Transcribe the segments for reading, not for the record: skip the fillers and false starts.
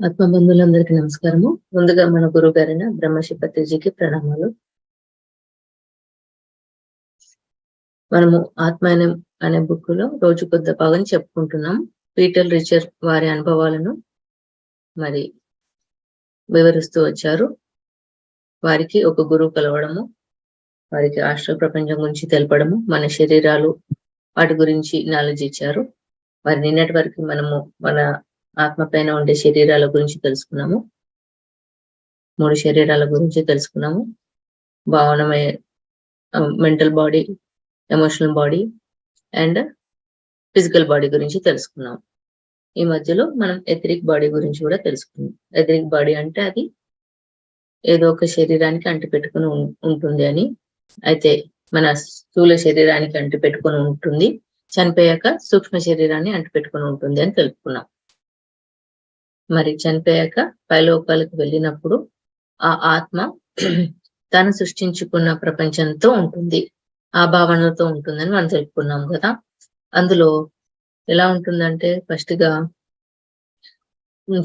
ఆత్మబంధువులందరికీ నమస్కారము. ముందుగా మన గురువు గారైన బ్రహ్మశ్రీ పత్రిజీకి ప్రణామాలు. మనము ఆత్మాయనం అనే బుక్ లో రోజు కొద్ద భాగం చెప్పుకుంటున్నాం. పీటర్ రిచర్ వారి అనుభవాలను మరి వివరిస్తూ వచ్చారు. వారికి ఒక గురువు కలవడము, వారికి ఆస్ట్రల్ ప్రపంచం గురించి తెలపడము, మన శరీరాలు వాటి గురించి నాలెడ్జ్ ఇచ్చారు. మరి నిన్నటి వరకు మనము మన ఆత్మ పైన ఉండే శరీరాల గురించి తెలుసుకున్నాము. 3 శరీరాల గురించి తెలుసుకున్నాము. భావనమయ mental body, emotional body and physical body గురించి తెలుసుకున్నాం. ఈ మధ్యలో మనం ఎథరిక్ బాడీ గురించి కూడా తెలుసుకున్నాం. ఎథరిక్ బాడీ అంటే అది ఏదో ఒక శరీరానికి అంటిపెట్టుకుని ఉంటుంది అని. అయితే మన స్థూల శరీరానికి అంటిపెట్టుకుని ఉంటుంది, చనిపోయాక సూక్ష్మ శరీరాన్ని అంటిపెట్టుకుని ఉంటుంది అని తెలుసుకున్నాం. మరి చనిపోయాక పైలోకాలకు వెళ్ళినప్పుడు ఆ ఆత్మ తను సృష్టించుకున్న ప్రపంచంతో ఉంటుంది, ఆ భావనలతో ఉంటుందని మనం తెలుసుకున్నాం కదా. అందులో ఎలా ఉంటుందంటే ఫస్ట్ గా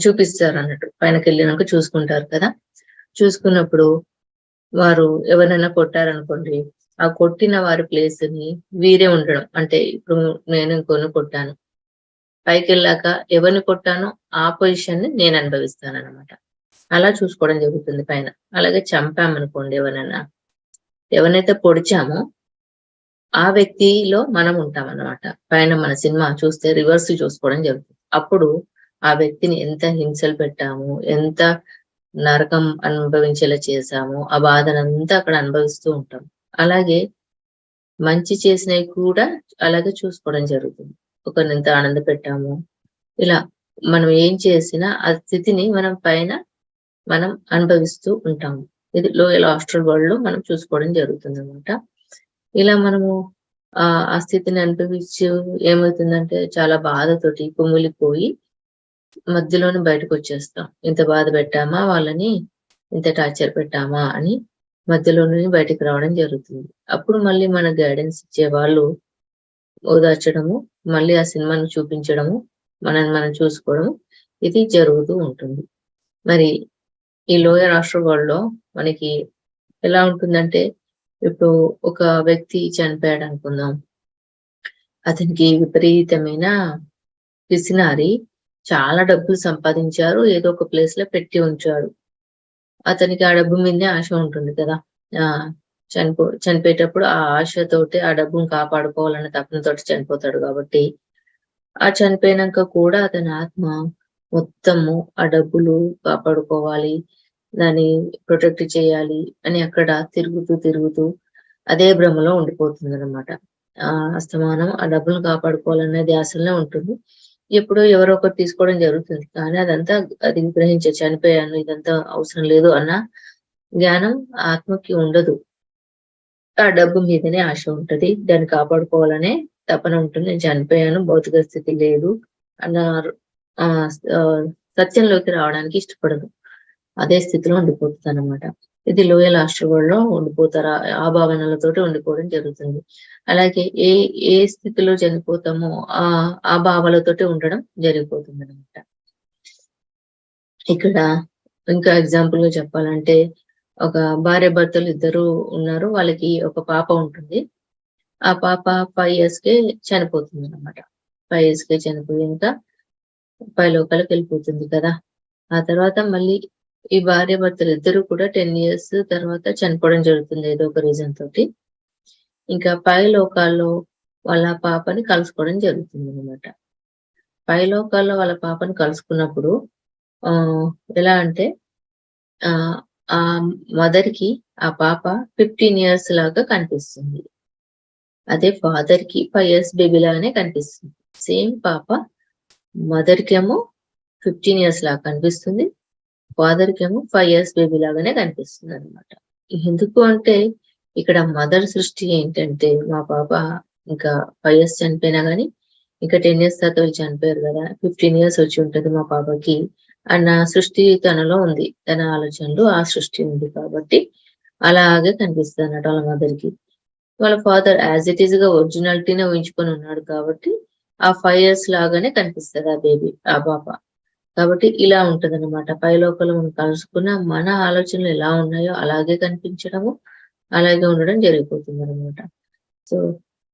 చూపిస్తారు అన్నట్టు, పైనకి వెళ్ళినాక చూసుకుంటారు కదా. చూసుకున్నప్పుడు వారు ఎవరైనా కొట్టారనుకోండి, ఆ కొట్టిన వారి ప్లేస్ ని వీరే ఉండడం. అంటే ఇప్పుడు నేను ఇంకొన్ని కొట్టాను, పైకి వెళ్ళాక ఎవరిని కొట్టానో ఆ పొజిషన్ ని నేను అనుభవిస్తాను అనమాట. అలా చూసుకోవడం జరుగుతుంది పైన. అలాగే చంపామనుకోండి, ఎవరినైతే పొడిచామో ఆ వ్యక్తిలో మనం ఉంటాం అన్నమాట. పైన మన సినిమా చూస్తే రివర్స్ చూసుకోవడం జరుగుతుంది. అప్పుడు ఆ వ్యక్తిని ఎంత హింసలు పెట్టాము, ఎంత నరకం అనుభవించేలా చేశాము, ఆ బాధనంతా అక్కడ అనుభవిస్తూ ఉంటాం. అలాగే మంచి చేసినవి కూడా అలాగే చూసుకోవడం జరుగుతుంది. ఒకరిని ఎంత ఆనంద పెట్టాము, ఇలా మనం ఏం చేసినా ఆ స్థితిని మనం పైన మనం అనుభవిస్తూ ఉంటాము. ఇది లోయల్ ఆస్ట్రల్ వరల్డ్ లో మనం చూసుకోవడం జరుగుతుంది అనమాట. ఇలా మనము ఆ స్థితిని అనుభవించి ఏమవుతుందంటే చాలా బాధతోటి కుమిలిపోయి మధ్యలోనే బయటకు వచ్చేస్తాం. ఇంత బాధ పెట్టామా వాళ్ళని, ఇంత టార్చర్ పెట్టామా అని మధ్యలోనే బయటకు రావడం జరుగుతుంది. అప్పుడు మళ్ళీ మన గైడెన్స్ ఇచ్చే వాళ్ళు ఓదార్చడము, మళ్ళీ ఆ సినిమాను చూపించడము, మనల్ని మనం చూసుకోవడం, ఇది జరుగుతూ ఉంటుంది. మరి ఈ లోయర్ ఆస్ట్రల్ వరల్డ్ లో మనకి ఎలా ఉంటుందంటే, ఇప్పుడు ఒక వ్యక్తి చనిపోయాడు అనుకుందాం, అతనికి విపరీతమైన పిసినారి, చాలా డబ్బులు సంపాదించారు, ఏదో ఒక ప్లేస్ లో పెట్టి ఉంచాడు. అతనికి ఆ డబ్బు మీదే ఆశ ఉంటుంది కదా. చనిపోయేటప్పుడు ఆ ఆశతోటి ఆ డబ్బును కాపాడుకోవాలన్న తపనతోటి చనిపోతాడు. కాబట్టి ఆ చనిపోయినాక కూడా అతని ఆత్మ మొత్తము ఆ డబ్బులు కాపాడుకోవాలి, దాన్ని ప్రొటెక్ట్ చేయాలి అని అక్కడ తిరుగుతూ అదే భ్రమలో ఉండిపోతుంది అనమాట. అస్తమానం ఆ డబ్బులు కాపాడుకోవాలనే ధ్యాసలోనే ఉంటుంది. ఎప్పుడో ఎవరో ఒకరు తీసుకోవడం జరుగుతుంది, కానీ అది గ్రహించే చనిపోయాను, ఇదంతా అవసరం లేదు అన్న జ్ఞానం ఆత్మకి ఉండదు. ఆ డబ్బు మీదనే ఆశ ఉంటది, దాన్ని కాపాడుకోవాలనే తపన ఉంటుంది. నేను చనిపోయాను, భౌతిక స్థితి లేదు అన్న సత్యంలోకి రావడానికి ఇష్టపడదు. అదే స్థితిలో ఉండిపోతుంది అనమాట. ఇది లోయల్ ఆస్ట్రల్ వరల్డ్ లో ఉండిపోతారు, ఆ భావనలతోటి ఉండిపోవడం జరుగుతుంది. అలాగే ఏ స్థితిలో చనిపోతామో ఆ భావాలతోటి ఉండడం జరిగిపోతుంది అనమాట. ఇక్కడ ఇంకా ఎగ్జాంపుల్ గా చెప్పాలంటే, ఒక భార్య భర్తలు ఇద్దరు ఉన్నారు, వాళ్ళకి ఒక పాప ఉంటుంది. ఆ పాప 5 years కే చనిపోతుంది అనమాట. 5 years కే చనిపోయాక పైలోకాలకు వెళ్ళిపోతుంది కదా. ఆ తర్వాత మళ్ళీ ఈ భార్య భర్తలు ఇద్దరు కూడా 10 years తర్వాత చనిపోవడం జరుగుతుంది ఏదో ఒక రీజన్ తోటి. ఇంకా పైలోకాల్లో వాళ్ళ పాపని కలుసుకోవడం జరుగుతుంది అనమాట. పైలోకాల్లో వాళ్ళ పాపని కలుసుకున్నప్పుడు ఎలా అంటే ఆ మదర్ కి ఆ పాప 15 years లాగా కనిపిస్తుంది. అదే ఫాదర్ కి 5 years బేబీ లాగానే కనిపిస్తుంది. సేమ్ పాప మదర్ కేమో 15 years లాగా కనిపిస్తుంది, ఫాదర్ కేమో 5 years బేబీ లాగానే కనిపిస్తుంది అనమాట. ఎందుకు అంటే ఇక్కడ మదర్ సృష్టి ఏంటంటే, మా పాప ఇంకా 5 years చనిపోయినా గానీ ఇంకా 10 years తర్వాత వాళ్ళు చనిపోయారు కదా, 15 years వచ్చి ఉంటది మా పాపకి అన్న సృష్టి తనలో ఉంది, తన ఆలోచనలు ఆ సృష్టి ఉంది. కాబట్టి అలాగే కనిపిస్తుంది అన్నట్టు వాళ్ళ మదర్ కి. వాళ్ళ ఫాదర్ యాజ్ ఇట్ ఈస్ గా ఒరిజినాలిటీనే ఊహించుకొని ఉన్నాడు కాబట్టి ఆ 5 years లాగానే కనిపిస్తుంది ఆ బేబీ, ఆ పాప. కాబట్టి ఇలా ఉంటదన్నమాట. పైలోకాలు మనం కలుసుకున్న మన ఆలోచనలు ఎలా ఉన్నాయో అలాగే కనిపించడము, అలాగే ఉండడం జరిగిపోతుందన్నమాట. సో,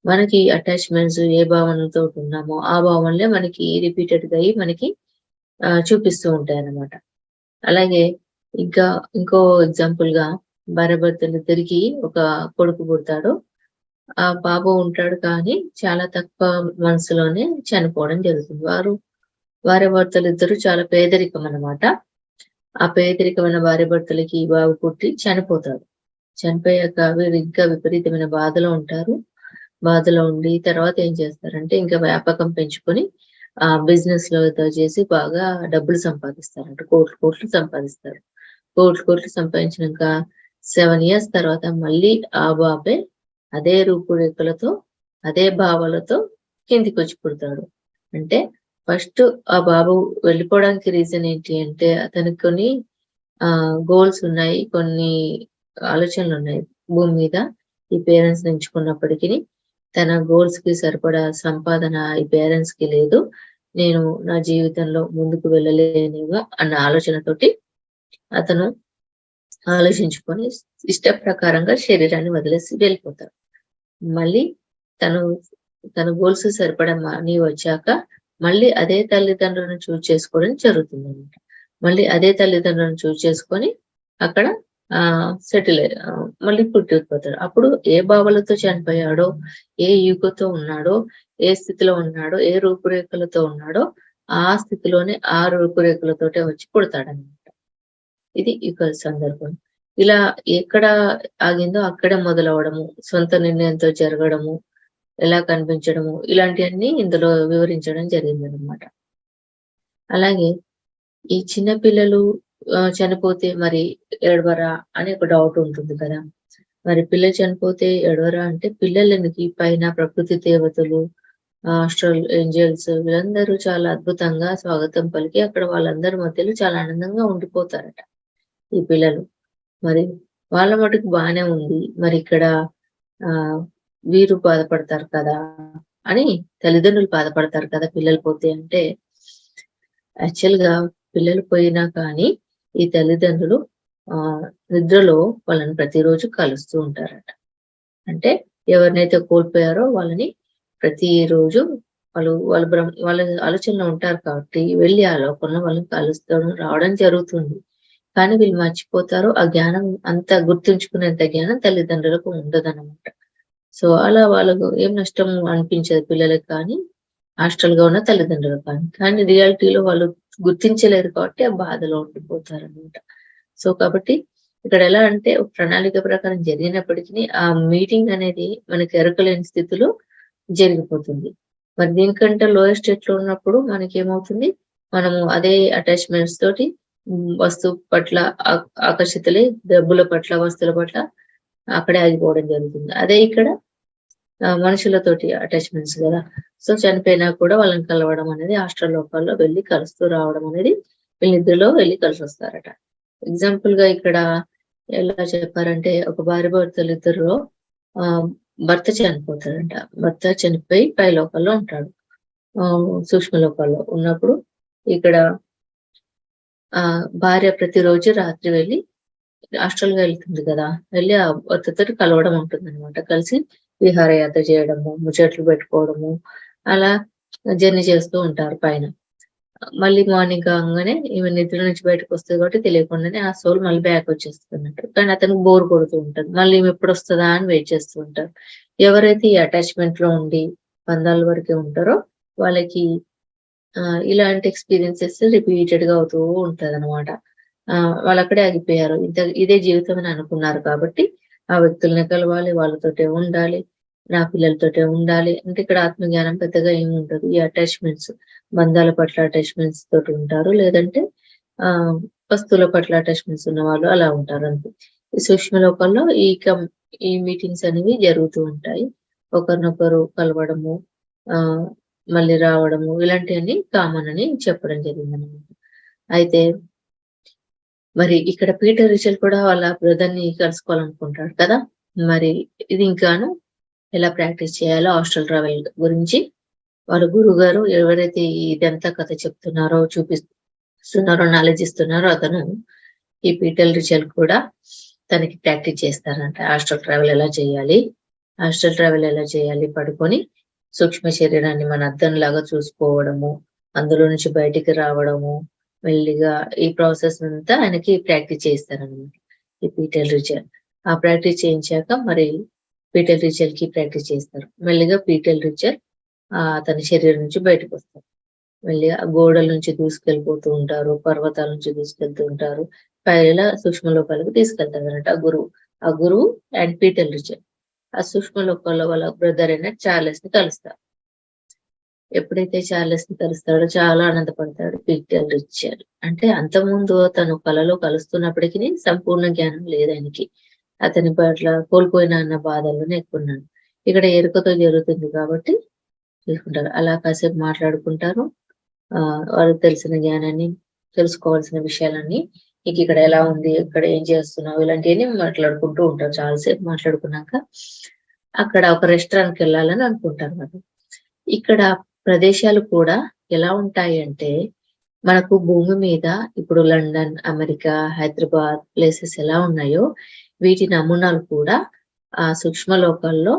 మనకి అటాచ్‌మెంట్స్ ఏ భావనలతోటి ఉన్నామో, ఆ భావనలే మనకి రిపీటెడ్‌గా అయ్యి మనకి చూపిస్తూ ఉంటాయన్నమాట. అలాగే ఇంకా ఇంకో ఎగ్జాంపుల్‌గా భార్యాభర్తలిద్దరికీ ఒక కొడుకు పుడతాడు. ఆ బాబు ఉంటాడు కానీ చాలా తక్కువ మనసులోనే చనిపోవడం జరుగుతుంది. భార్యాభర్తలిద్దరూ చాలా పేదరికం అన్నమాట. ఆ పేదరికమైన భార్యాభర్తలకి ఈ బాబు పుట్టి చనిపోతాడు. చనిపోయాక వీరు ఇంకా విపరీతమైన బాధలో ఉంటారు. బాధలో ఉండి తర్వాత ఏం చేస్తారంటే ఇంకా వ్యాపకం పెంచుకొని బిజినెస్‌లో ఏదో చేసి బాగా డబ్బులు సంపాదిస్తారంట. కోట్లు కోట్లు సంపాదిస్తారు. కోట్లు కోట్లు సంపాదించినంక 7 ఇయర్స్ తర్వాత మళ్ళీ ఆ బాబే అదే రూపురేఖలతో, అదే భావాలతో కిందికొచ్చి పుడతాడు. అంటే ఫస్ట్ ఆ బాబు వెళ్ళిపోవడానికి రీజన్ ఏంటి అంటే అతనికి కొన్ని గోల్స్ ఉన్నాయి. కొన్ని ఆలోచనలున్నాయి భూమి మీద. ఈ పేరెంట్స్‌ని ఎంచుకున్నప్పటికిని తన గోల్స్‌కి సరిపడా సంపాదన ఈ పేరెంట్స్‌కి లేదు. నేను నా జీవితంలో ముందుకు వెళ్ళలేనేమో అన్న ఆలోచనతోటి అతను ఆలోచించుకొని ఇష్ట ప్రకారంగా శరీరాన్ని వదిలేసి వెళ్ళిపోతాడు. మళ్ళీ తను తన గోల్స్ సరిపడా మనీ వచ్చాక మళ్ళీ అదే తల్లిదండ్రులను చూజ్ చేసుకోవడం జరుగుతుందన్నమాట. మళ్ళీ అదే తల్లిదండ్రులను చూజ్ చేసుకొని అక్కడ సెటిల్ మళ్ళీ పుట్టుకుపోతాడు. అప్పుడు ఏ భావాలతో చనిపోయాడో, ఏ ఈగోతో ఉన్నాడో, ఏ స్థితిలో ఉన్నాడో, ఏ రూపురేఖలతో ఉన్నాడో ఆ స్థితిలోనే ఆ రూపురేఖలతోటే వచ్చి పుడతాడన్నమాట. ఇది ఇక సందర్భం. ఇలా ఎక్కడ ఆగిందో అక్కడే మొదలవ్వడము, సొంత నిర్ణయంతో జరగడము, ఎలా కనిపించడము ఇలాంటియన్నీ ఇందులో వివరించడం జరిగిందనమాట. అలాగే ఈ చిన్న పిల్లలు చనిపోతే మరి ఏడవరా అని ఒక డౌట్ ఉంటుంది కదా! మరి పిల్లలు చనిపోతే ఏడవరా అంటే పిల్లలనికి పైన ప్రకృతి దేవతలు, ఆస్ట్రల్ ఏంజెల్స్ వీళ్ళందరూ చాలా అద్భుతంగా స్వాగతం పలికి అక్కడ వాళ్ళందరి మధ్యలో చాలా ఆనందంగా ఉండిపోతారట ఈ పిల్లలు. మరి వాళ్ళ మటుకు బానే ఉంది. మరి ఇక్కడ ఆహ్, వీరు బాధపడతారు కదా! అని తల్లిదండ్రులు బాధపడతారు కదా! పిల్లలు పోతే అంటే యాక్చువల్‌గా పిల్లలు పోయినా కానీ ఈ తల్లిదండ్రులు ఆహ్, నిద్రలో వాళ్ళని ప్రతిరోజు కలుస్తూ ఉంటారట. అంటే ఎవరినైతే కోల్పోయారో వాళ్ళని ప్రతిరోజు వాళ్ళ ఆలోచనలో ఉంటారు కాబట్టి వెళ్లి ఆ లోకంలో వాళ్ళని కలుస్తూ రావడం జరుగుతుంది. కానీ వీళ్ళు మర్చిపోతారు. ఆ జ్ఞానం అంత గుర్తుంచుకునేంత జ్ఞానం తల్లిదండ్రులకు ఉండదనమాట. సో, అలా వాళ్ళకు ఏం నష్టం అనిపించదు పిల్లలకి కానీ, హాస్టల్‌గా ఉన్న తల్లిదండ్రులకు కానీ. కానీ రియాలిటీలో వాళ్ళు గుర్తించలేరు కాబట్టి ఆ బాధలో ఉండిపోతారనమాట. సో, కాబట్టి ఇక్కడ ఎలా అంటే ఒక ప్రణాళిక ప్రకారం జరిగినప్పటికిని ఆ మీటింగ్ అనేది మనకి ఎరకలేని స్థితిలో జరిగిపోతుంది. మరి దీనికంటే లోయర్ స్టేట్‌లో ఉన్నప్పుడు మనకేమవుతుంది, మనము అదే అటాచ్‌మెంట్స్ తోటి వస్తువు పట్ల ఆకర్షితులై డబ్బుల పట్ల, వస్తువుల పట్ల అక్కడే ఆగిపోవడం జరుగుతుంది. అదే ఇక్కడ మనుషులతోటి అటాచ్‌మెంట్స్ గదా! సో, చనిపోయినా కూడా వాళ్ళని కలవడం అనేది హాస్టల్ లోకాల్లో వెళ్లి కలుస్తూ రావడం అనేది వీళ్ళిద్దరిలో వెళ్లి కలిసొస్తారట. ఎగ్జాంపుల్‌గా ఇక్కడ ఎలా చెప్పారంటే ఒక భార్యాభర్తలిద్దరిలో ఆహ్, భర్త చనిపోతాడంట. భర్త చనిపోయి పై లోకాల్లో ఉంటాడు. సూక్ష్మ లోకాల్లో ఉన్నప్పుడు ఇక్కడ భార్య ప్రతిరోజు రాత్రి వెళ్లి హాస్టల్‌గా వెళ్తుంది గదా! వెళ్లి ఆ భర్తతోటి కలవడం ఉంటుందన్నమాట. కలిసి విహారయాత్ర చేయడము, ముచ్చట్లు పెట్టుకోవడము, అలా జర్నీ చేస్తూ ఉంటారు పైన. మళ్ళీ మార్నింగ్ కాంగానే ఈమె నిద్ర నుంచి బయటకొస్తది కాబట్టి తెలియకుండానే ఆ సోల్ మళ్ళీ బ్యాక్ వచ్చేస్తుందన్నట్టు. కానీ అతనికి బోర్ కొడుతూ ఉంటది. మళ్ళీ ఈమె ఎప్పుడొస్తదా అని వెయిట్ చేస్తూ ఉంటారు. ఎవరైతే ఈ అటాచ్‌మెంట్‌లో ఉండి బంధాల వరకే ఉంటారో వాళ్ళకి ఇలాంటి ఎక్స్‌పీరియన్సెస్ రిపీటెడ్‌గా అవుతూ ఉంటదన్నమాట. వాళ్ళక్కడే ఆగిపోయారు. ఇదే జీవితం అని అనుకున్నారు కాబట్టి, ఆ వ్యక్తుల్ని కలవాలి, వాళ్ళతోటే ఉండాలి, నా పిల్లలతోటే ఉండాలి. అంటే ఇక్కడ ఆత్మజ్ఞానం పెద్దగా ఏమి ఉండదు. ఈ అటాచ్‌మెంట్స్ బంధాల పట్ల అటాచ్‌మెంట్స్ తోటి ఉంటారు. లేదంటే ఆహ్, వస్తువుల పట్ల అటాచ్‌మెంట్స్ ఉన్నవాళ్ళు అలా ఉంటారు అంతే. ఈ సూక్ష్మ లోకంలో ఈ మీటింగ్స్ అనేవి జరుగుతూ ఉంటాయి. ఒకరినొకరు కలవడము, ఆహ్, మళ్ళీ రావడము ఇలాంటియన్నీ కామన్ అని చెప్పడం జరిగిందనమాట. అయితే మరి ఇక్కడ పీటర్ రిచల్ కూడా వాళ్ళ బ్రదర్‌ని కలుసుకోవాలనుకుంటాడు కదా! మరి ఇది ఇంకాను ఎలా ప్రాక్టీస్ చేయాలో హాస్టల్ ట్రావెల్ గురించి వాళ్ళ గురువుగారు ఎవరైతే ఇదంతా కథ చెప్తున్నారో ఇస్తున్నారో, నాలెడ్జ్ ఇస్తున్నారో అతను ఈ పీటల్ రిచల్ కూడా తనకి ప్రాక్టీస్ చేస్తారంట. ఆస్ట్రల్ ట్రావెల్ ఎలా చేయాలి, పడుకొని సూక్ష్మ శరీరాన్ని మన అద్దం లాగా చూసుకోవడము, అందులో నుంచి బయటికి రావడము, మెల్లిగా ఈ ప్రాసెస్ అంతా ఆయనకి ప్రాక్టీస్ చేస్తారనమాట ఈ పీటల్ రిచల్. ఆ ప్రాక్టీస్ చేయించాక మరి పీటల్ రిచల్ కి ప్రాక్టీస్ చేస్తారు. మెల్లిగా పీటల్ రిచల్ అతని శరీరం నుంచి బయటకు వస్తారు. మెల్లిగా గోడల నుంచి దూసుకెళ్ళిపోతూ ఉంటారు, పర్వతాల నుంచి దూసుకెళ్తూ ఉంటారు, పైన సూక్ష్మ లోకాలకు తీసుకెళ్తారు అన్నట్టు ఆ గురువు అండ్ పీటల్ రిచల్ ఆ సూక్ష్మ లోకాల్లో వాళ్ళ బ్రదర్ అయిన చార్లెస్ ని కలుస్తారు. ఎప్పుడైతే చార్లెస్ ని కలుస్తాడో చాలా ఆనందపడతాడు పీటల్ రిచల్. అంటే అంతకుముందు తను కలలో కలుస్తున్నప్పటికీ సంపూర్ణ జ్ఞానం లేదు ఆయనకి. అతని పట్ల కోల్పోయిన అన్న బాధల్లోనే ఎక్కున్నాడు. ఇక్కడ ఎరుకతో జరుగుతుంది కాబట్టి తీసుకుంటారు. అలా కాసేపు మాట్లాడుకుంటారు. వాళ్ళకి తెలిసిన జ్ఞానాన్ని, తెలుసుకోవాల్సిన విషయాలన్నీ, నీకు ఇక్కడ ఎలా ఉంది, ఇక్కడ ఏం చేస్తున్నావు, ఇలాంటివన్నీ మాట్లాడుకుంటూ ఉంటారు. చాలాసేపు మాట్లాడుకున్నాక అక్కడ ఒక రెస్టారెంట్కి వెళ్ళాలని అనుకుంటారు కదా. ఇక్కడ ప్రదేశాలు కూడా ఎలా ఉంటాయి అంటే, మనకు భూమి మీద ఇప్పుడు లండన్, అమెరికా, హైదరాబాద్ ప్లేసెస్ ఎలా ఉన్నాయో వీటి నమూనాలు కూడా ఆ సూక్ష్మ లోకాల్లో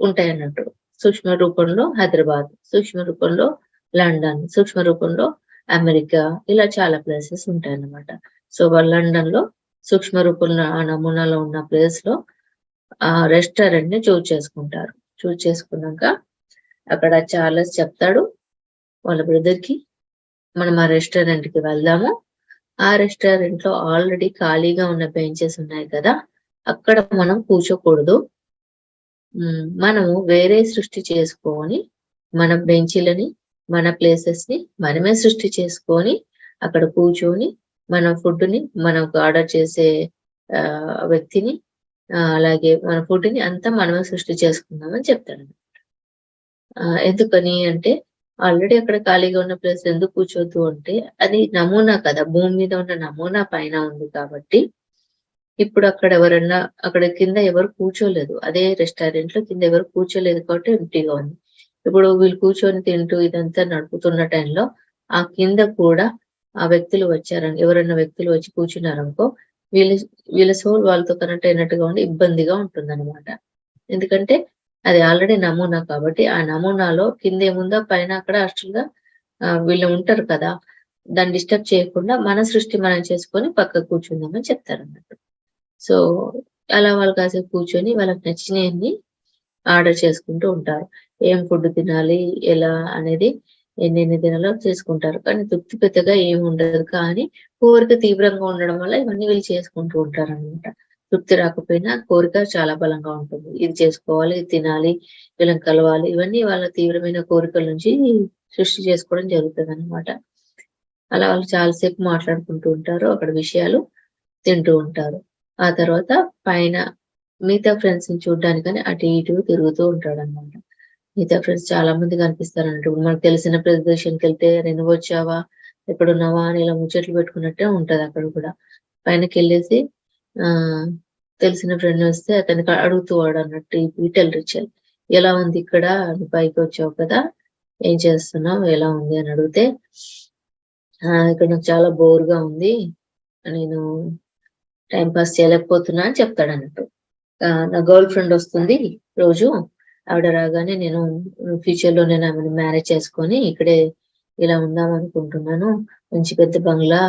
ఉంటాయి అన్నట్టు. సూక్ష్మ రూపంలో హైదరాబాద్, సూక్ష్మ రూపంలో లండన్, సూక్ష్మ రూపంలో అమెరికా, ఇలా చాలా ప్లేసెస్ ఉంటాయి అన్నమాట. సో లండన్ లో సూక్ష్మ రూపంలో ఆ నమూనాలో ఉన్న ప్లేస్ లో ఆ రెస్టారెంట్ ని చూజ్ చేసుకుంటారు. చూజ్ చేసుకున్నాక అక్కడ చార్లెస్ చెప్తాడు వాళ్ళ బ్రదర్ కి, మనం ఆ రెస్టారెంట్ కి వెళ్దాము. ఆ రెస్టారెంట్ లో ఆల్రెడీ ఖాళీగా ఉన్న బెంచెస్ ఉన్నాయి కదా, అక్కడ మనం కూర్చోకూడదు. మనము వేరే సృష్టి చేసుకొని మన బెంచీలని, మన ప్లేసెస్ ని మనమే సృష్టి చేసుకొని అక్కడ కూర్చొని మన ఫుడ్ ని, మనకు ఆర్డర్ చేసే వ్యక్తిని, అలాగే మన ఫుడ్ ని అంతా మనమే సృష్టి చేసుకుందామని చెప్తాడు. ఎందుకని అంటే, ఆల్రెడీ అక్కడ ఖాళీగా ఉన్న ప్లేస్ ఎందుకు కూర్చోద్దు అంటే, అది నమూనా కదా, భూమి మీద ఉన్న నమూనా పైన ఉంది కాబట్టి ఇప్పుడు అక్కడ కింద ఎవరు కూర్చోలేదు. అదే రెస్టారెంట్ లో కింద ఎవరు కూర్చోలేదు కాబట్టి ఎంప్టీగా ఉంది. ఇప్పుడు వీళ్ళు కూర్చొని తింటూ ఇదంతా నడుపుతున్న టైంలో ఆ కింద కూడా ఆ వ్యక్తులు వచ్చారని, ఎవరైనా వ్యక్తులు వచ్చి కూర్చున్నారనుకో, వీళ్ళ సోల్ వాళ్ళతో కనెక్ట్ అయినట్టుగా ఉండి ఇబ్బందిగా ఉంటుందన్నమాట. ఎందుకంటే అది ఆల్రెడీ నమూనా కాబట్టి ఆ నమూనాలో కింద ఏముందో పైన అక్కడ యాక్చువల్గా వీళ్ళు ఉంటారు కదా, దాన్ని డిస్టర్బ్ చేయకుండా మన సృష్టి మనం చేసుకొని పక్కకు కూర్చుందామని చెప్తారన్నట్టు. సో అలా వాళ్ళు కాసేపు కూర్చొని వాళ్ళకి నచ్చినవన్నీ ఆర్డర్ చేసుకుంటూ ఉంటారు. ఏం ఫుడ్ తినాలి, ఎలా అనేది, ఎన్నెన్ని తినాలో చేసుకుంటారు. కానీ తృప్తి పెద్దగా ఏమి ఉండదు. కానీ కోరిక తీవ్రంగా ఉండడం వల్ల ఇవన్నీ వీళ్ళు చేసుకుంటూ ఉంటారు అనమాట. తృప్తి రాకపోయినా కోరిక చాలా బలంగా ఉంటుంది. ఇది చేసుకోవాలి, ఇది తినాలి, వీళ్ళని కలవాలి, ఇవన్నీ వాళ్ళ తీవ్రమైన కోరికల నుంచి సృష్టి చేసుకోవడం జరుగుతుంది అనమాట. అలా వాళ్ళు చాలాసేపు మాట్లాడుకుంటూ ఉంటారు, అక్కడ విషయాలు తింటూ ఉంటారు. ఆ తర్వాత పైన మిగతా ఫ్రెండ్స్ ని చూడడానికని అటు ఇటు తిరుగుతూ ఉంటాడు అనమాట. మిగతా ఫ్రెండ్స్ చాలా మంది కనిపిస్తారు అన్నట్టు. మనకు తెలిసిన ప్రదేశానికి వెళ్తే నువ్వు వచ్చావా, ఎక్కడున్నావా అని ఇలా ముచ్చట్లు పెట్టుకున్నట్టే ఉంటది అక్కడ కూడా. పైనకి వెళ్ళేసి తెలిసిన ఫ్రెండ్ వస్తే అతనికి అడుగుతూ వాడు అన్నట్టు, ఈ పీటల్ రిచల్ ఎలా ఉంది ఇక్కడ, నువ్వు పైకి వచ్చావు కదా, ఏం చేస్తున్నావు, ఎలా ఉంది అని అడిగితే, ఇక్కడ నాకు చాలా బోర్గా ఉంది, నేను టైం పాస్ చేయలేకపోతున్నా అని చెప్తాడు అన్నట్టు. నా గర్ల్ ఫ్రెండ్ వస్తుంది రోజు, ఆవిడ రాగానే నేను ఫ్యూచర్ లో నేను ఆమెను మ్యారేజ్ చేసుకొని ఇక్కడే ఇలా ఉందాం అనుకుంటున్నాను, మంచి పెద్ద బంగ్లా,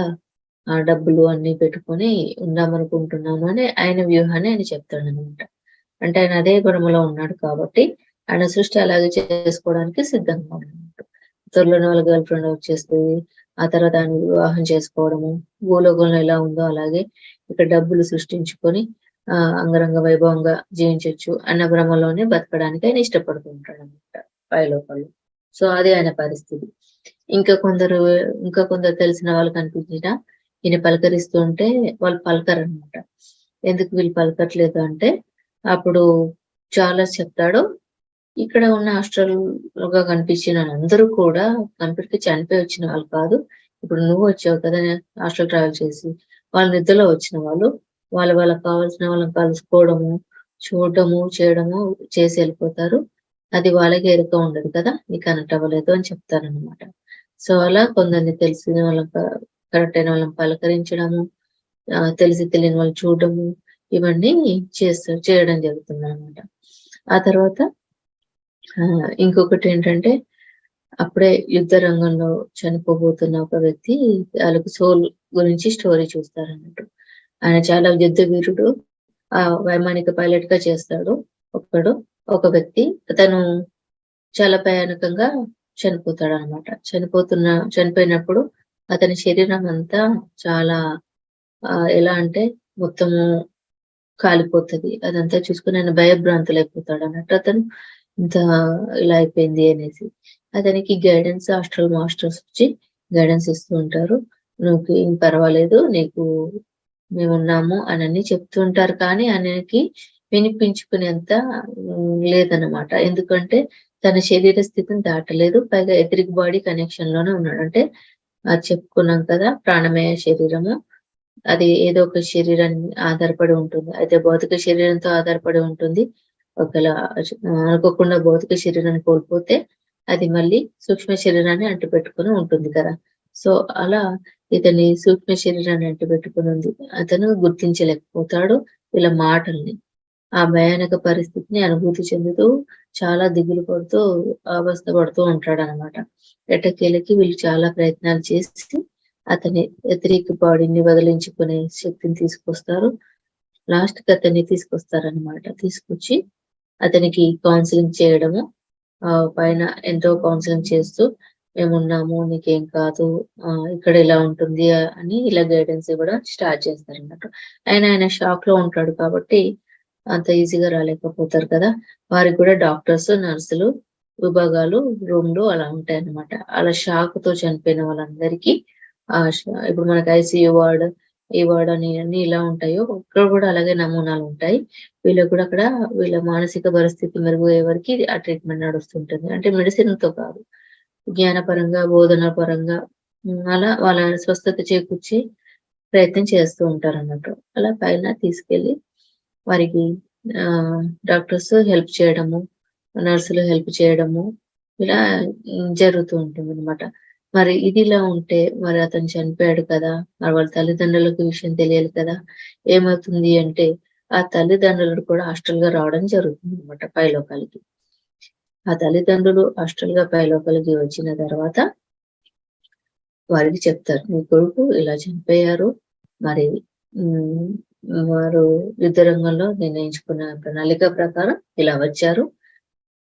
డబ్బులు అన్ని పెట్టుకొని ఉందాం అనుకుంటున్నాను అని ఆయన వ్యూహాన్ని ఆయన చెప్తాడు అనమాట. అంటే ఆయన అదే గుణములో ఉన్నాడు కాబట్టి ఆయన సృష్టి అలాగే చేసుకోవడానికి సిద్ధంగా ఉన్నాడు. త్వరలోనే వాళ్ళ గర్ల్ ఫ్రెండ్ వచ్చేస్తుంది, ఆ తర్వాత ఆయన వివాహం చేసుకోవడము, భూలోకంలో ఎలా ఉందో అలాగే ఇక్కడ డబ్బులు సృష్టించుకొని అంగరంగ వైభవంగా జీవించవచ్చు అన్న భ్రమలోనే బతకడానికి ఆయన ఇష్టపడుతూ ఉంటాడు అనమాట పైలోకాలు. సో అది ఆయన పరిస్థితి. ఇంకా కొందరు తెలిసిన వాళ్ళు కనిపించిన ఈయన పలకరిస్తూ ఉంటే వాళ్ళు పలకరనమాట. ఎందుకు వీళ్ళు పలకట్లేదు అంటే, అప్పుడు చాలా చెప్తాడు, ఇక్కడ ఉన్న హాస్టల్ గా కనిపించిన అందరూ కూడా కంప్లీట్ చనిపోయి వచ్చిన వాళ్ళు కాదు. ఇప్పుడు నువ్వు వచ్చావు కదా హాస్టల్ ట్రావెల్ చేసి, వాళ్ళ నిద్రలో వచ్చిన వాళ్ళు, వాళ్ళకి కావాల్సిన వాళ్ళని కలుసుకోవడము, చూడటము, చేయడము చేసి వెళ్ళిపోతారు. అది వాళ్ళకి ఎరుక ఉండదు కదా, నీకు కనెక్ట్ అవ్వలేదు అని చెప్తారనమాట. సో అలా కొందరిని తెలిసిన వాళ్ళని కరెక్ట్ అయిన వాళ్ళని పలకరించడము, తెలిసి తెలియని వాళ్ళు చూడడము, ఇవన్నీ చేయడం జరుగుతుందన్నమాట. ఆ తర్వాత ఇంకొకటి ఏంటంటే, అప్పుడే యుద్ధ రంగంలో చనిపోబోతున్న ఒక వ్యక్తి వాళ్ళకి సోల్ గురించి స్టోరీ చూస్తారన్నట్టు. ఆయన చాలా యుద్ధ వీరుడు. వైమానిక పైలట్ గా చేస్తాడు ఒక వ్యక్తి. అతను చాలా భయానకంగా చనిపోతాడనమాట. చనిపోయినప్పుడు అతని శరీరం అంతా చాలా ఎలా అంటే మొత్తము కాలిపోతది. అదంతా చూసుకొని ఆయన భయభ్రాంతులైపోతాడన్నట్టు. అతను ఇంత ఇలా అయిపోయింది అనేసి. అతనికి గైడెన్స్ హాస్టల్ మాస్టర్స్ వచ్చి గైడెన్స్ ఇస్తూ ఉంటారు. "నువ్వేం పర్వాలేదు, నీకు మేమున్నాము" అనని చెప్తూ ఉంటారు. కానీ ఆయనకి వినిపించుకునేంత లేదన్నమాట. ఎందుకంటే తన శరీర స్థితిని దాటలేదు. పైగా ఎథరిక్ బాడీ కనెక్షన్ లోనే ఉన్నాడు. అంటే అది చెప్పుకున్నాం కదా, ప్రాణమయ శరీరము. అది ఏదో ఒక శరీరాన్ని ఆధారపడి ఉంటుంది. అయితే భౌతిక శరీరంతో ఆధారపడి ఉంటుంది. ఒకవేళ అనుకోకుండా భౌతిక శరీరాన్ని కోల్పోతే అది మళ్ళీ సూక్ష్మ శరీరాన్ని అంటిపెట్టుకొని ఉంటుంది కదా. సో అలా ఇతని సూక్ష్మ శరీరాన్ని అంటిపెట్టుకుని ఉంది. అతను గుర్తించలేకపోతాడు వీళ్ళ మాటల్ని. ఆ భయానక పరిస్థితిని అనుభూతి చెందుతూ చాలా దిగులు పడుతూ అవస్థ పడుతూ ఉంటాడనమాట. ఎట్టకేలకి వీళ్ళు చాలా ప్రయత్నాలు చేసి అతని వ్యతిరేక బాడీని వదిలించుకునే శక్తిని తీసుకొస్తారు. లాస్ట్ కి అతన్ని తీసుకొస్తారనమాట. తీసుకొచ్చి అతనికి కౌన్సిలింగ్ చేయడము, పైన ఎంతో కౌన్సిలింగ్ చేస్తూ మేమున్నాము, నీకేం కాదు, ఇక్కడ ఇలా ఉంటుంది అని ఇలా గైడెన్స్ ఇవ్వడం స్టార్ట్ చేస్తారన్నట్టు. ఆయన షాక్ లో ఉంటాడు కాబట్టి అంత ఈజీగా రాలేకపోతారు కదా. వారికి కూడా డాక్టర్స్, నర్సులు విభాగాలు రూమ్లు అలా ఉంటాయన్నమాట. అలా షాక్ తో చనిపోయిన వాళ్ళందరికీ ఇప్పుడు మనకి ఐసీయూ వార్డ్, ఈ వార్డ్ అని అన్ని ఇలా ఉంటాయో ఇక్కడ కూడా అలాగే నమూనాలు ఉంటాయి. వీళ్ళకి కూడా అక్కడ వీళ్ళ మానసిక పరిస్థితి మెరుగయ్యే వరకు ఆ ట్రీట్మెంట్ నడుస్తుంటుంది. అంటే మెడిసిన్ తో కాదు, జ్ఞానపరంగా, బోధన పరంగా అలా వాళ్ళ స్వస్థత చేకూర్చి ప్రయత్నం చేస్తూ ఉంటారన్నట్టు. అలా పైన తీసుకెళ్లి వారికి డాక్టర్స్ హెల్ప్ చేయడము, నర్సులు హెల్ప్ చేయడము ఇలా జరుగుతూ ఉంటుందన్నమాట. మరి ఇదిలా ఉంటే మరి అతను చనిపోయాడు కదా, మరి వాళ్ళ తల్లిదండ్రులకు విషయం తెలియాలి కదా. ఏమవుతుంది అంటే ఆ తల్లిదండ్రులు కూడా హాస్టల్ గా రావడం జరుగుతుంది అనమాట పైలోకాలకి. ఆ తల్లిదండ్రులు హాస్టల్ గా పైలోకాలకి వచ్చిన తర్వాత వారికి చెప్తారు, మీ కొడుకు ఇలా చనిపోయారు, మరి వారు యుద్ధ రంగంలో నిర్ణయించుకున్న ప్రణాళిక ప్రకారం ఇలా వచ్చారు,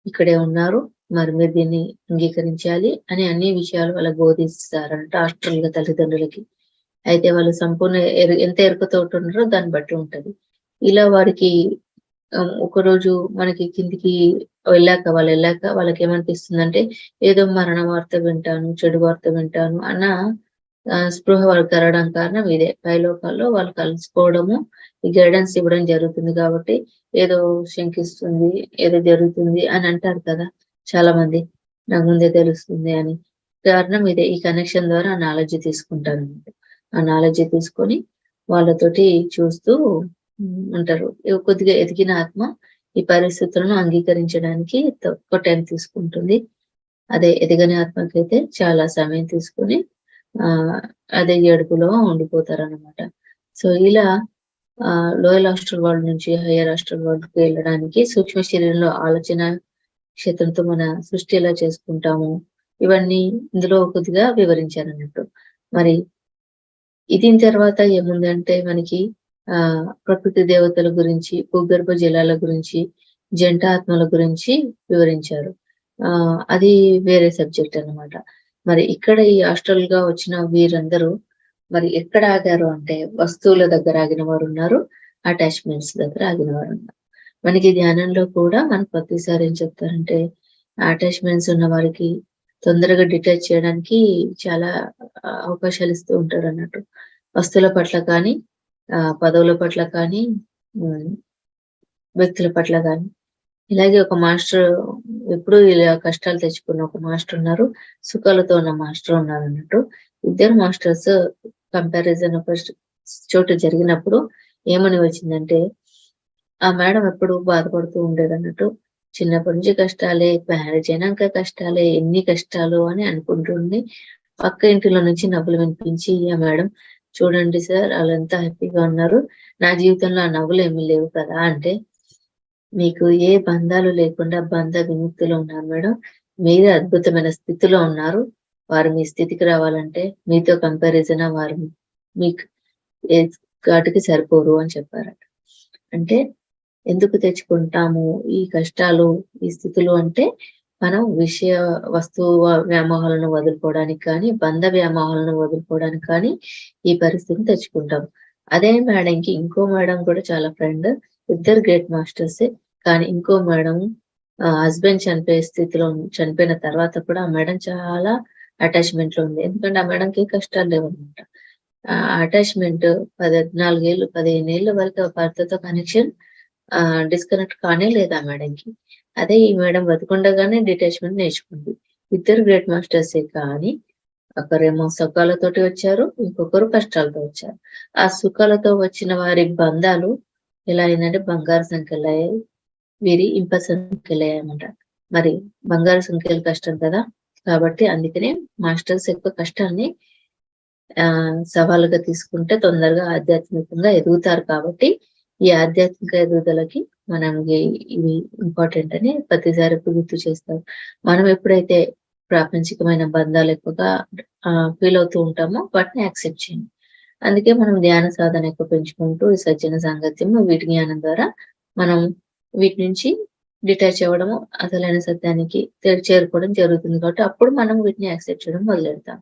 ఇక్కడే ఉన్నారు, మరి మీరు దీన్ని అంగీకరించాలి అని అన్ని విషయాలు వాళ్ళకి బోధిస్తారంట హాస్టల్ గా తల్లిదండ్రులకి. అయితే వాళ్ళు సంపూర్ణ ఎంత ఎరుకతో ఉన్నారో దాన్ని బట్టి ఉంటది. ఇలా వారికి ఒకరోజు మనకి కిందికి వాళ్ళు వెళ్ళాక వాళ్ళకి ఏమనిపిస్తుందంటే ఏదో మరణ వార్త వింటాను, చెడు వార్త వింటాను అన్న స్పృహ వాళ్ళకి కలగడం కారణం ఇదే. పైలోకాల్లో వాళ్ళు కలుసుకోవడము, ఈ గైడెన్స్ ఇవ్వడం జరుగుతుంది కాబట్టి ఏదో శంకిస్తుంది, ఏదో జరుగుతుంది అని అంటారు కదా చాలా మంది, నాకు ముందే తెలుస్తుంది అని. కారణం ఇదే. ఈ కనెక్షన్ ద్వారా ఆ నాలెడ్జ్ తీసుకుంటారు అన్నమాట. ఆ నాలెడ్జ్ తీసుకొని వాళ్ళతోటి చూస్తూ ఉంటారు. కొద్దిగా ఎదిగిన ఆత్మ ఈ పరిస్థితులను అంగీకరించడానికి తక్కువ టైం తీసుకుంటుంది. అదే ఎదగని ఆత్మకైతే చాలా సమయం తీసుకొని అదే ఏడుపులో ఉండిపోతారన్నమాట. సో ఇలా లోయర్ హాస్టల్ వరల్డ్ నుంచి హయ్యర్ హాస్టల్ వరల్డ్ కి వెళ్ళడానికి సూక్ష్మ శరీరంలో ఆలోచన క్షేత్రంతో మన సృష్టి ఎలా చేసుకుంటాము, ఇవన్నీ ఇందులో కొద్దిగా వివరించారన్నట్టు. మరి దీని తర్వాత ఏముందంటే మనకి ప్రకృతి దేవతల గురించి, భూగర్భ జలాల గురించి, జంట ఆత్మల గురించి వివరించారు. అది వేరే సబ్జెక్ట్ అన్నమాట. మరి ఇక్కడ ఈ హాస్టల్ గా వచ్చిన వీరందరూ మరి ఎక్కడ ఆగారు అంటే వస్తువుల దగ్గర ఆగిన వారు ఉన్నారు, అటాచ్మెంట్స్ దగ్గర ఆగిన వారు ఉన్నారు. మనకి ధ్యానంలో కూడా మనకు ప్రతిసారి ఏం చెప్తారంటే అటాచ్మెంట్స్ ఉన్న వారికి తొందరగా డిటాచ్ చేయడానికి చాలా అవకాశాలు ఇస్తూ ఉంటారు అన్నట్టు. వస్తువుల పట్ల కానీ, పదవుల పట్ల కానీ, వ్యక్తుల పట్ల కానీ. ఇలాగే ఒక మాస్టర్ ఎప్పుడు ఇలా కష్టాలు తెచ్చుకున్న ఒక మాస్టర్ ఉన్నారు, సుఖాలతో ఉన్న మాస్టర్ ఉన్నారు అన్నట్టు. ఇద్దరు మాస్టర్స్ కంపారిజన్ ఒక చోట జరిగినప్పుడు ఏమని వచ్చిందంటే, ఆ మేడం ఎప్పుడు బాధపడుతూ ఉండేది అన్నట్టు. చిన్నప్పటి నుంచి కష్టాలే, మ్యారేజ్ అయినాక కష్టాలే, ఎన్ని కష్టాలు అని అనుకుంటుండి పక్క ఇంటిలో నుంచి నవ్వులు వినిపించి, మేడం చూడండి సార్ వాళ్ళెంత హ్యాపీగా ఉన్నారు. నా జీవితంలో ఆ నవ్వులు ఏమీ లేవు కదా అంటే, మీకు ఏ బంధాలు లేకుండా బంధ విముక్తిలో ఉన్నారు మేడం. మీరే అద్భుతమైన స్థితిలో ఉన్నారు. వారు మీ స్థితికి రావాలంటే మీతో కంపారిజన్ వారు మీకు ఏ ఘాటుకి సరిపోరు అని చెప్పారట. అంటే ఎందుకు తెచ్చుకుంటాము ఈ కష్టాలు, ఈ స్థితులు అంటే మనం వస్తువు వ్యామోహాలను వదులుకోవడానికి కానీ, బంధ వ్యామోహాలను వదులుకోవడానికి కానీ ఈ పరిస్థితిని తెచ్చుకుంటాం. అదే మేడంకి ఇంకో మేడం కూడా చాలా ఫ్రెండ్. ఇద్దరు గ్రేట్ మాస్టర్సే. కానీ ఇంకో మేడం హస్బెండ్ చనిపోయిన తర్వాత కూడా ఆ మేడం చాలా అటాచ్‌మెంట్‌లో ఉంది. ఎందుకంటే ఆ మేడంకి ఏ కష్టాలు లేవన్నమాట. అటాచ్‌మెంట్ 14 ఏళ్ళు, 15 ఏళ్ల వరకు ఆ భర్తతో కనెక్షన్ డిస్కనెక్ట్ కానే లేదు ఆ మేడంకి. అదే ఈ మేడం బతికుండగానే డిటాచ్‌మెంట్ నేర్చుకుంది. ఇద్దరు గ్రేట్ మాస్టర్సే కానీ ఒకరేమో సుఖాలతోటి వచ్చారు. ఇంకొకరు కష్టాలతో వచ్చారు. ఆ సుఖాలతో వచ్చిన వారి బంధాలు ఎలా అయిందంటే బంగారు సంఖ్యలయ్యాయి. వీరి ఇంప సంఖ్యలయ్యాయన్నమాట. మరి బంగారు సంఖ్యలు కష్టం కదా! కాబట్టి అందుకనే మాస్టర్స్ ఎక్కువ కష్టాన్ని సవాలుగా తీసుకుంటే తొందరగా ఆధ్యాత్మికంగా ఎదుగుతారు కాబట్టి, ఈ ఆధ్యాత్మిక ఎదుగుదలకి మనం ఇవి ఇంపార్టెంట్ అని ప్రతిసారి గుర్తు చేస్తారు. మనం ఎప్పుడైతే ప్రాపంచికమైన బంధాలు ఎక్కువగా ఫీల్ అవుతూ ఉంటామో వాటిని యాక్సెప్ట్ చేయండి. అందుకే మనం ధ్యాన సాధన ఎక్కువ పెంచుకుంటూ ఈ సజ్జన సాంగత్యము వీటి జ్ఞానం ద్వారా మనం వీటి నుంచి డిటాచ్ అవ్వడము, అసలైన సత్యానికి చేరుకోవడం జరుగుతుంది కాబట్టి అప్పుడు మనం వీటిని యాక్సెప్ట్ చేయడం మొదలెడతాం.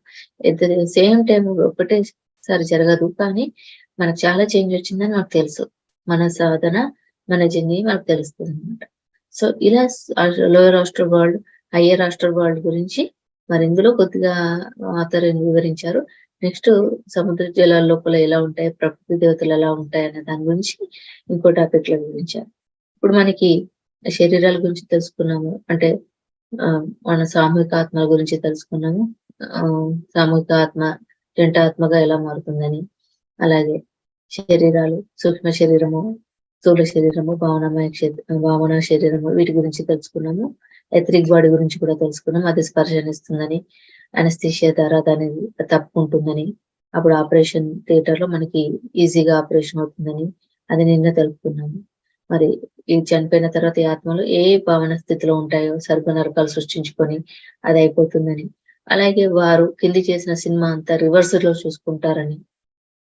ఎట్ ద సేమ్ టైమ్ ఒకటేసారి జరగదు. కానీ మనకు చాలా చేంజ్ వచ్చిందని నాకు తెలుసు. మన సాధన, మన జర్నీ మనకు తెలుస్తుందన్నమాట. సో ఇలా lower astral world, higher astral world గురించి మరి ఇందులో కొద్దిగా ఆథర్ వివరించారు. నెక్స్ట్ సముద్ర జలాల లోపల ఎలా ఉంటాయి, ప్రకృతి దేవతలు ఎలా ఉంటాయి అనే దాని గురించి ఇంకో టాపిక్ లో వివరించారు. ఇప్పుడు మనకి శరీరాల గురించి తెలుసుకున్నాము. అంటే మన సామూహిక ఆత్మల గురించి తెలుసుకున్నాము. సామూహిక ఆత్మ జంట ఆత్మగా ఎలా మారుతుందని, అలాగే శరీరాలు సూక్ష్మ శరీరము, స్థూల శరీరము, భావన శరీరము వీటి గురించి తెలుసుకున్నాము. ఎథరిక్ బాడీ గురించి కూడా తెలుసుకున్నాము. అది స్పర్శనిస్తుందని, అనస్థీషియా ద్వారా దాని తప్పుకుంటుందని, అప్పుడు ఆపరేషన్ థియేటర్ లో మనకి ఈజీగా ఆపరేషన్ అవుతుందని అది నిన్న తెలుపుకున్నాము. మరి ఈ చనిపోయిన తర్వాత ఈ ఆత్మలు ఏ భావన స్థితిలో ఉంటాయో సర్గ నరకాలు సృష్టించుకొని అది అయిపోతుందని, అలాగే వారు కింది చేసిన సినిమా అంతా రివర్స్ లో చూసుకుంటారని,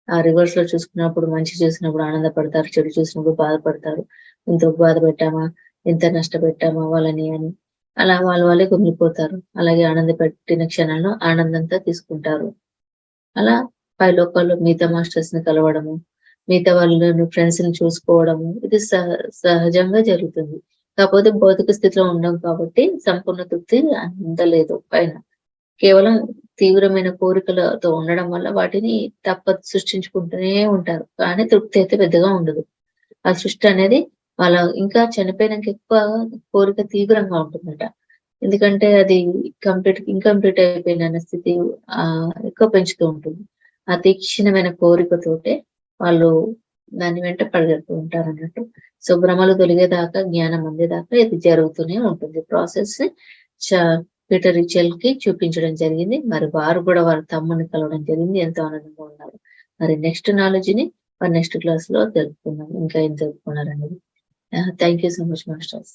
ఆ రివర్స్ లో చూసుకున్నప్పుడు మంచి చూసినప్పుడు ఆనందపడతారు, చెడు చూసినప్పుడు బాధపడతారు. ఎంతో బాధ పెట్టామా, ఎంత నష్టపెట్టామా వాళ్ళని అని అలా వాళ్ళే కుమిలిపోతారు. అలాగే ఆనంద పెట్టిన క్షణాలను ఆనందంతో తీసుకుంటారు. అలా పై లోకాల్లో మిగతా మాస్టర్స్ ని కలవడము, మిగతా వాళ్ళని ఫ్రెండ్స్ ని చూసుకోవడము ఇది సహజంగా జరుగుతుంది. కాకపోతే భౌతిక స్థితిలో ఉండం కాబట్టి సంపూర్ణ తృప్తి అందలేదు పైన. కేవలం తీవ్రమైన కోరికలతో ఉండడం వల్ల వాటిని సృష్టించుకుంటూనే ఉంటారు. కానీ తృప్తి అయితే పెద్దగా ఉండదు. ఆ సృష్టి అనేది వాళ్ళ ఇంకా చనిపోయినాక ఎక్కువ కోరిక తీవ్రంగా ఉంటుందట. ఎందుకంటే అది ఇన్‌కంప్లీట్ అయిపోయిన స్థితి ఎక్కువ పెంచుతూ ఉంటుంది. ఆ తీక్షణమైన కోరికతోటే వాళ్ళు దాని వెంట పరిగెడుతూ ఉంటారన్నట్టు. సో భ్రమలు తొలగేదాకా, జ్ఞానం అందేదాకా ఇది జరుగుతూనే ఉంటుంది. ప్రాసెస్ పీటర్ రిచెల్ కి చూపించడం జరిగింది. మరి వారు కూడా వారి తమ్ముడిని కలవడం జరిగింది. ఎంతో ఆనందంగా ఉన్నారు. మరి నెక్స్ట్ నాలెడ్జ్ ని నెక్స్ట్ క్లాస్ లో తెలుపుకుందాం. ఇంకా ఏం తెలుపుకున్నారనేది. Thank you so much masters.